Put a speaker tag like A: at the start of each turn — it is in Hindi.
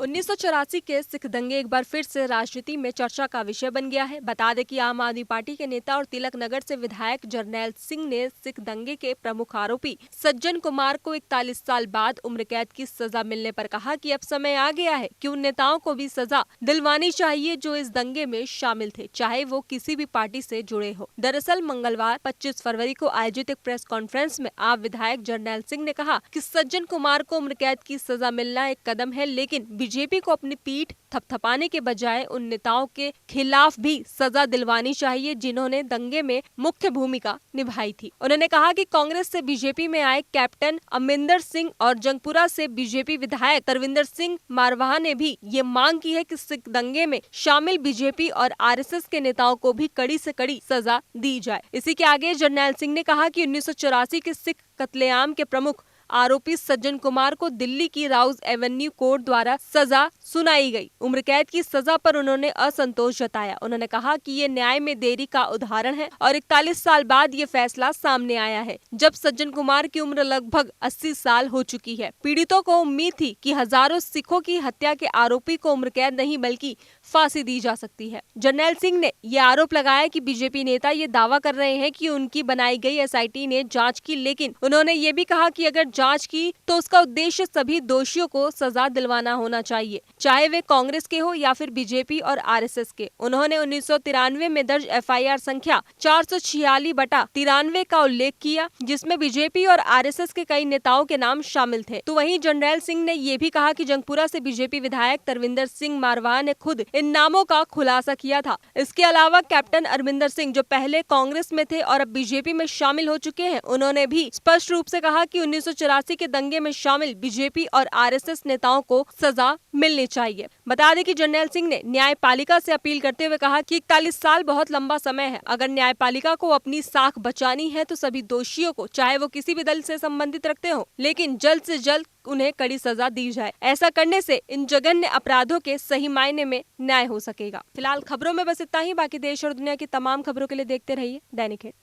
A: 1984 के सिख दंगे एक बार फिर से राजनीति में चर्चा का विषय बन गया है। बता दें कि आम आदमी पार्टी के नेता और तिलक नगर से विधायक जरनैल सिंह ने सिख दंगे के प्रमुख आरोपी सज्जन कुमार को 41 साल बाद उम्र कैद की सजा मिलने पर कहा कि अब समय आ गया है कि उन नेताओं को भी सजा दिलवानी चाहिए जो इस दंगे में शामिल थे, चाहे वो किसी भी पार्टी से जुड़े हो। दरअसल मंगलवार 25 फरवरी को आयोजित एक प्रेस कॉन्फ्रेंस में आप विधायक जरनैल सिंह ने कहा कि सज्जन कुमार को उम्र कैद की सजा मिलना एक कदम है, लेकिन बीजेपी को अपनी पीठ थपथपाने के बजाय उन नेताओं के खिलाफ भी सजा दिलवानी चाहिए जिन्होंने दंगे में मुख्य भूमिका निभाई थी। उन्होंने कहा कि कांग्रेस से बीजेपी में आए कैप्टन अमरिंदर सिंह और जंगपुरा से बीजेपी विधायक तरविंदर सिंह मारवाह ने भी ये मांग की है कि सिख दंगे में शामिल बीजेपी और आरएसएस के नेताओं को भी कड़ी से कड़ी सजा दी जाए। इसी के आगे जरनैल सिंह ने कहा कि 1984 के सिख कत्लेआम के प्रमुख आरोपी सज्जन कुमार को दिल्ली की राउज एवेन्यू कोर्ट द्वारा सजा सुनाई गई। उम्र कैद की सजा पर उन्होंने असंतोष जताया। उन्होंने कहा कि ये न्याय में देरी का उदाहरण है और 41 साल बाद ये फैसला सामने आया है, जब सज्जन कुमार की उम्र लगभग 80 साल हो चुकी है। पीड़ितों को उम्मीद थी कि हजारों सिखों की हत्या के आरोपी को उम्र कैद नहीं बल्कि फांसी दी जा सकती है। जरनैल सिंह ने ये आरोप लगाया कि बीजेपी नेता ये दावा कर रहे हैं कि उनकी बनाई गई एसआईटी ने जांच की, लेकिन उन्होंने ये भी कहा कि अगर जांच की तो उसका उद्देश्य सभी दोषियों को सजा दिलवाना होना चाहिए, चाहे वे कांग्रेस के हो या फिर बीजेपी और आरएसएस के। उन्होंने 1993 में दर्ज एफआईआर संख्या 446/93 का उल्लेख किया, जिसमें बीजेपी और आरएसएस के कई नेताओं के नाम शामिल थे। तो वहीं जरनैल सिंह ने ये भी कहा कि जंगपुरा से बीजेपी विधायक तरविंदर सिंह मारवाह ने खुद इन नामों का खुलासा किया था। इसके अलावा कैप्टन अमरिंदर सिंह, जो पहले कांग्रेस में थे और अब बीजेपी में शामिल हो चुके हैं, उन्होंने भी स्पष्ट रूप से कहा कि 1984 के दंगे में शामिल बीजेपी और आरएसएस नेताओं को सजा मिलनी चाहिए। बता दें कि जरनैल सिंह ने न्यायपालिका से अपील करते हुए कहा कि 41 साल बहुत लंबा समय है। अगर न्यायपालिका को अपनी साख बचानी है तो सभी दोषियों को, चाहे वो किसी भी दल से संबंधित रखते हो, लेकिन जल्द से जल्द उन्हें कड़ी सजा दी जाए। ऐसा करने से इन जघन्य अपराधों के सही मायने में न्याय हो सकेगा। फिलहाल खबरों में बस इतना ही। बाकी देश और दुनिया की तमाम खबरों के लिए देखते रहिए दैनिक हिट।